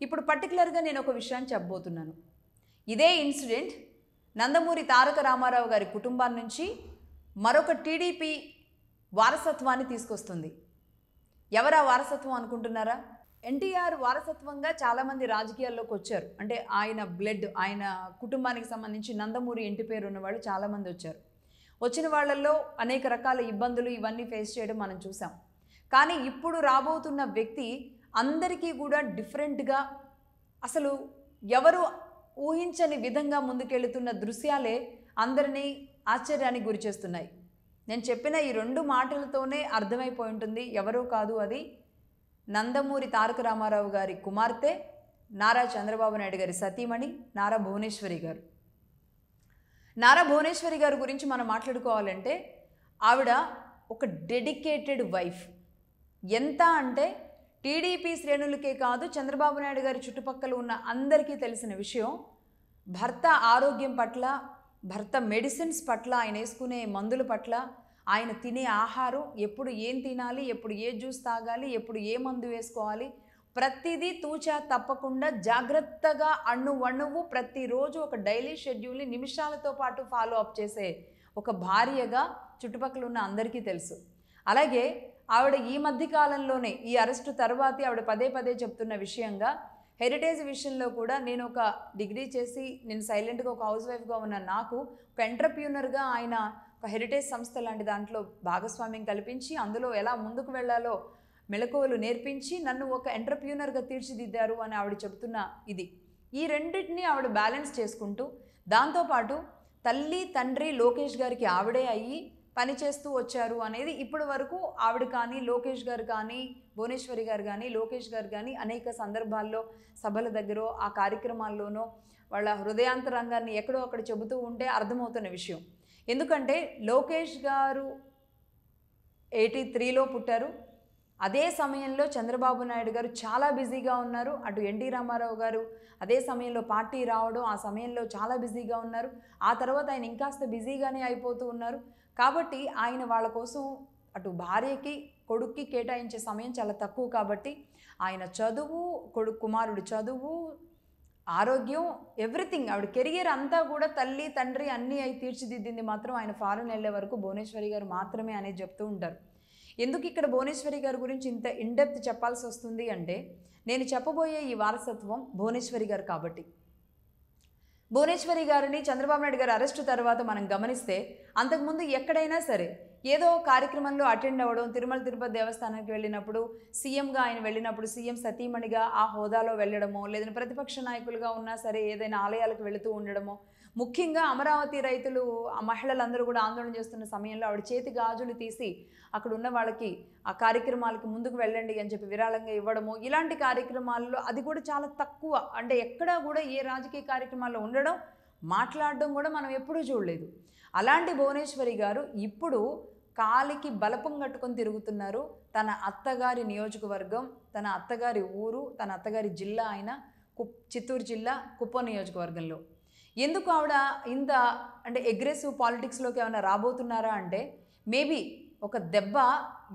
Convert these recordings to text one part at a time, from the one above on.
ఇప్పుడు పర్టికులర్గా నేను ఒక విషయాన్ని చెప్పబోతున్నాను. ఇదే ఇన్సిడెంట్ నందమూరి తారక రామారావు గారి కుటుంబాన్ని నుంచి మరొక టీడీపీ వారసత్వాన్ని తీసుకొస్తుంది. ఎవరా వారసత్వం అనుకుంటున్నారా? ఎన్టీఆర్ వారసత్వంగా చాలామంది రాజకీయాల్లోకి వచ్చారు. అంటే ఆయన బ్లడ్, ఆయన కుటుంబానికి సంబంధించి నందమూరి ఇంటి పేరు ఉన్నవాళ్ళు చాలామంది వచ్చారు. వచ్చిన వాళ్ళల్లో అనేక రకాల ఇబ్బందులు ఇవన్నీ ఫేస్ చేయడం మనం చూసాం. కానీ ఇప్పుడు రాబోతున్న వ్యక్తి అందరికీ కూడా డిఫరెంట్గా, అసలు ఎవరు ఊహించని విధంగా ముందుకెళ్తున్న దృశ్యాలే అందరినీ ఆశ్చర్యానికి గురి చేస్తున్నాయి. నేను చెప్పిన ఈ 2 మాటలతోనే అర్థమైపోయి ఉంటుంది ఎవరో కాదు, అది నందమూరి తారక రామారావు గారి కుమార్తె, నారా చంద్రబాబు నాయుడు గారి సతీమణి నారా భువనేశ్వరి గారు. నారా భువనేశ్వరి గారి గురించి మనం మాట్లాడుకోవాలంటే ఆవిడ ఒక డెడికేటెడ్ వైఫ్. ఎంత అంటే టీడీపీ శ్రేణులకే కాదు, చంద్రబాబు నాయుడు గారి చుట్టుపక్కల ఉన్న అందరికీ తెలిసిన విషయం, భర్త ఆరోగ్యం పట్ల, భర్త మెడిసిన్స్ పట్ల, ఆయన వేసుకునే మందుల పట్ల, ఆయన తినే ఆహారం, ఎప్పుడు ఏం తినాలి, ఎప్పుడు ఏ జ్యూస్ తాగాలి, ఎప్పుడు ఏ మందు వేసుకోవాలి, ప్రతిదీ తూచా తప్పకుండా జాగ్రత్తగా అణువణువు ప్రతిరోజు ఒక డైలీ షెడ్యూల్ని నిమిషాలతో పాటు ఫాలో అప్ చేసే ఒక భార్యగా చుట్టుపక్కల ఉన్న అందరికీ తెలుసు. అలాగే ఆవిడ ఈ మధ్య కాలంలోనే, ఈ అరెస్టు తర్వాతే ఆవిడ పదే పదే చెప్తున్న విషయంగా, హెరిటేజ్ విషయంలో కూడా నేను ఒక డిగ్రీ చేసి నేను సైలెంట్గా ఒక హౌస్ వైఫ్గా ఉన్న నాకు ఒక ఎంటర్ప్రీనర్గా ఆయన ఒక హెరిటేజ్ సంస్థ లాంటి దాంట్లో భాగస్వామ్యం కల్పించి అందులో ఎలా ముందుకు వెళ్ళాలో మెళకువలు నేర్పించి నన్ను ఒక ఎంటర్ప్రీనర్గా తీర్చిదిద్దారు అని ఆవిడ చెబుతున్న ఇది. ఈ రెండింటినీ ఆవిడ బ్యాలెన్స్ చేసుకుంటూ, దాంతోపాటు తల్లి తండ్రి లోకేష్ గారికి ఆవిడే అయ్యి పనిచేస్తూ వచ్చారు అనేది ఇప్పటి వరకు ఆవిడ కానీ, లోకేష్ గారు కానీ, భువనేశ్వరి గారు కానీ, లోకేష్ గారు కానీ అనేక సందర్భాల్లో సభల దగ్గర, ఆ కార్యక్రమాల్లోనో వాళ్ళ హృదయాంతరంగాన్ని ఎక్కడో అక్కడ చెబుతూ ఉంటే అర్థమవుతున్న విషయం. ఎందుకంటే లోకేష్ గారు 83లో పుట్టారు. అదే సమయంలో చంద్రబాబు నాయుడు గారు చాలా బిజీగా ఉన్నారు. అటు ఎన్టీ రామారావు గారు అదే సమయంలో పార్టీ రావడం, ఆ సమయంలో చాలా బిజీగా ఉన్నారు. ఆ తర్వాత ఆయన ఇంకాస్త బిజీగానే అయిపోతూ ఉన్నారు. కాబట్టి ఆయన వాళ్ళ కోసం అటు భార్యకి కొడుక్కి కేటాయించే సమయం చాలా తక్కువ. కాబట్టి ఆయన చదువు, కుమారుడు చదువు, ఆరోగ్యం, ఎవ్రీథింగ్, ఆవిడ కెరియర్ అంతా కూడా తల్లి తండ్రి అన్నీ అయి తీర్చిదిద్దింది మాత్రం ఆయన ఫారెన్ వెళ్ళే వరకు భువనేశ్వరి గారు మాత్రమే అనేది చెప్తూ ఉంటారు. ఎందుకు ఇక్కడ భువనేశ్వరి గారి గురించి ఇంత ఇన్డెప్త్ చెప్పాల్సి వస్తుంది అంటే, నేను చెప్పబోయే ఈ వారసత్వం భువనేశ్వరి గారు కాబట్టి. భువనేశ్వరి గారిని చంద్రబాబు నాయుడు గారు అరెస్టు తర్వాత మనం గమనిస్తే, అంతకుముందు ఎక్కడైనా సరే ఏదో కార్యక్రమంలో అటెండ్ అవ్వడం, తిరుమల తిరుపతి దేవస్థానానికి వెళ్ళినప్పుడు, సీఎంగా ఆయన వెళ్ళినప్పుడు సీఎం సతీమణిగా ఆ హోదాలో వెళ్ళడమో, లేదంటే ప్రతిపక్ష నాయకులుగా ఉన్నా సరే ఏదైనా ఆలయాలకు వెళుతూ ఉండడమో, ముఖ్యంగా అమరావతి రైతులు, ఆ మహిళలందరూ కూడా ఆందోళన చేస్తున్న సమయంలో ఆవిడ చేతి గాజులు తీసి అక్కడ ఉన్న వాళ్ళకి ఆ కార్యక్రమాలకి ముందుకు వెళ్ళండి అని చెప్పి విరాళంగా ఇవ్వడము, ఇలాంటి కార్యక్రమాల్లో అది కూడా చాలా తక్కువ. అంటే ఎక్కడా కూడా ఏ రాజకీయ కార్యక్రమాల్లో ఉండడం, మాట్లాడడం కూడా మనం ఎప్పుడూ చూడలేదు. అలాంటి భువనేశ్వరి గారు ఇప్పుడు కాలికి బలపం కట్టుకొని తిరుగుతున్నారు. తన అత్తగారి నియోజకవర్గం, తన అత్తగారి ఊరు, తన అత్తగారి జిల్లా అయిన చిత్తూరు జిల్లా కుప్పం నియోజకవర్గంలో. ఎందుకు ఆవిడ ఇంత అంటే అగ్రెసివ్ పాలిటిక్స్లోకి ఏమైనా రాబోతున్నారా అంటే, మేబీ ఒక దెబ్బ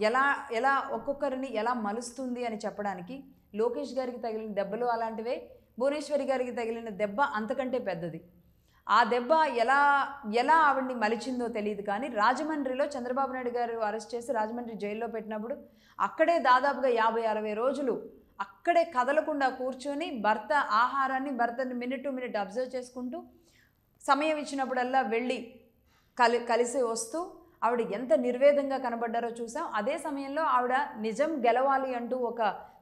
ఎలా ఒక్కొక్కరిని ఎలా మలుస్తుంది అని చెప్పడానికి, లోకేష్ గారికి తగిలిన దెబ్బలు అలాంటివే, భువనేశ్వరి గారికి తగిలిన దెబ్బ అంతకంటే పెద్దది. ఆ దెబ్బ ఎలా ఆవిడ్ని మలిచిందో తెలియదు. కానీ రాజమండ్రిలో చంద్రబాబు నాయుడు గారు అరెస్ట్ చేసి రాజమండ్రి జైల్లో పెట్టినప్పుడు అక్కడే దాదాపుగా 50-60 రోజులు అక్కడే కదలకుండా కూర్చొని భర్తని మినిట్ టు మినిట్ అబ్జర్వ్ చేసుకుంటూ, సమయం ఇచ్చినప్పుడల్లా వెళ్ళి కలిసి వస్తూ ఆవిడ ఎంత నిర్వేదంగా కనబడ్డారో చూసాం. అదే సమయంలో ఆవిడ నిజం గెలవాలి అంటూ ఒక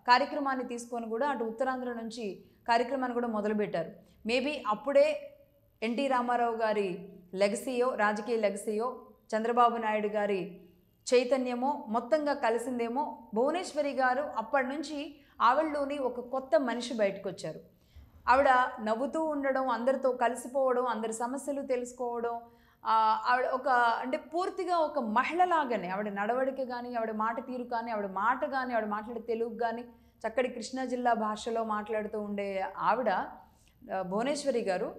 కార్యక్రమాన్ని తీసుకొని కూడా అటు ఉత్తరాంధ్ర నుంచి కార్యక్రమాన్ని కూడా మొదలుపెట్టారు. మేబీ అప్పుడే ఎన్టీ రామారావు గారి లెగసీయో, రాజకీయ లెగసీయో, చంద్రబాబు నాయుడు గారి చైతన్యమో మొత్తంగా కలిసిందేమో. భువనేశ్వరి గారు అప్పటి నుంచి ఆవిడలోని ఒక కొత్త మనిషి బయటకు వచ్చారు. ఆవిడ నవ్వుతూ ఉండడం, అందరితో కలిసిపోవడం, అందరి సమస్యలు తెలుసుకోవడం, ఆవిడ ఒక అంటే పూర్తిగా ఒక మహిళలాగానే ఆవిడ నడవడిక కానీ, ఆవిడ మాట తీరు కానీ, ఆవిడ మాట కానీ, ఆవిడ మాట్లాడే తెలుగు కానీ చక్కటి కృష్ణా జిల్లా భాషలో మాట్లాడుతూ ఉండే ఆవిడ భువనేశ్వరి గారు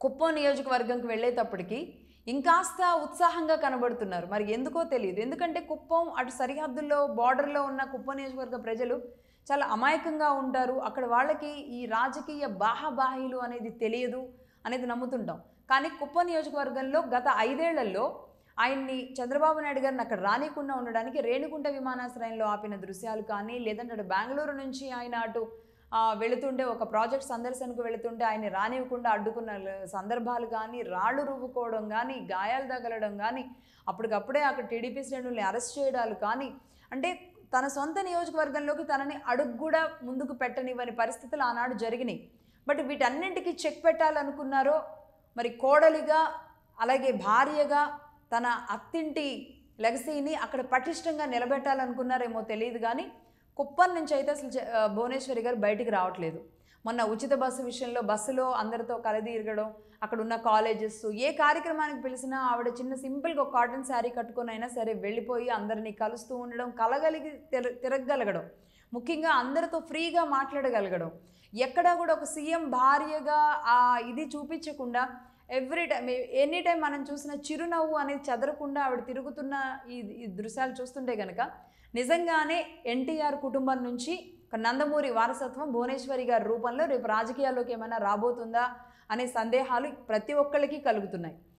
కుప్పం నియోజకవర్గంకి వెళ్ళేటప్పటికి ఇంకాస్త ఉత్సాహంగా కనబడుతున్నారు. మరి ఎందుకో తెలియదు. ఎందుకంటే కుప్పం అటు సరిహద్దుల్లో బార్డర్లో ఉన్న కుప్పం నియోజకవర్గ ప్రజలు చాలా అమాయకంగా ఉంటారు, అక్కడ వాళ్ళకి ఈ రాజకీయ బాహాబాహీలు అనేది తెలియదు అనేది నమ్ముతుంటాం. కానీ కుప్పం నియోజకవర్గంలో గత 5 ఏళ్లలో ఆయన్ని చంద్రబాబు నాయుడు గారిని అక్కడ రానికుండా ఉండడానికి రేణిగుంట విమానాశ్రయంలో ఆపిన దృశ్యాలు కానీ, లేదంటే అటు బెంగళూరు నుంచి ఆయన అటు వెళుతుంటే ఒక ప్రాజెక్ట్ సందర్శనకు వెళుతుంటే ఆయన్ని రానివ్వకుండా అడ్డుకున్న సందర్భాలు కానీ, రాళ్ళు రువ్వుకోవడం కానీ, గాయాలు తగలడం కానీ, అప్పటికప్పుడే అక్కడ టీడీపీ శ్రేణుల్ని అరెస్ట్ చేయడాలు కానీ, అంటే తన సొంత నియోజకవర్గంలోకి తనని అడుగు కూడా ముందుకు పెట్టనివ్వని పరిస్థితులు ఆనాడు జరిగినాయి. బట్ వీటన్నింటికి చెక్ పెట్టాలనుకున్నారో మరి కోడలిగా అలాగే భార్యగా తన అత్తింటి లెగసీని అక్కడ పటిష్టంగా నిలబెట్టాలనుకున్నారేమో తెలియదు కానీ కుప్పం నుంచి అయితే అసలు భువనేశ్వరి గారు బయటికి రావట్లేదు. మొన్న ఉచిత బస్సు విషయంలో బస్సులో అందరితో కలదీరగడం, అక్కడ ఉన్న కాలేజెస్ ఏ కార్యక్రమానికి పిలిచినా ఆవిడ చిన్న సింపుల్గా ఒక కాటన్ శారీ కట్టుకొని అయినా సరే వెళ్ళిపోయి అందరినీ కలుస్తూ ఉండడం, కలగలిగి తిరగగలగడం, ముఖ్యంగా అందరితో ఫ్రీగా మాట్లాడగలగడం, ఎక్కడా కూడా ఒక సీఎం భార్యగా ఇది చూపించకుండా ఎవ్రీ టైం ఎనీ టైం మనం చూసిన చిరునవ్వు అనేది చెదరకుండా ఆవిడ తిరుగుతున్న ఈ దృశ్యాలు చూస్తుంటే కనుక నిజంగానే ఎన్టీఆర్ కుటుంబం నుంచి ఒక నందమూరి వారసత్వం భువనేశ్వరి గారి రూపంలో రేపు రాజకీయాల్లోకి ఏమైనా రాబోతుందా అనే సందేహాలు ప్రతి ఒక్కళ్ళకి కలుగుతున్నాయి.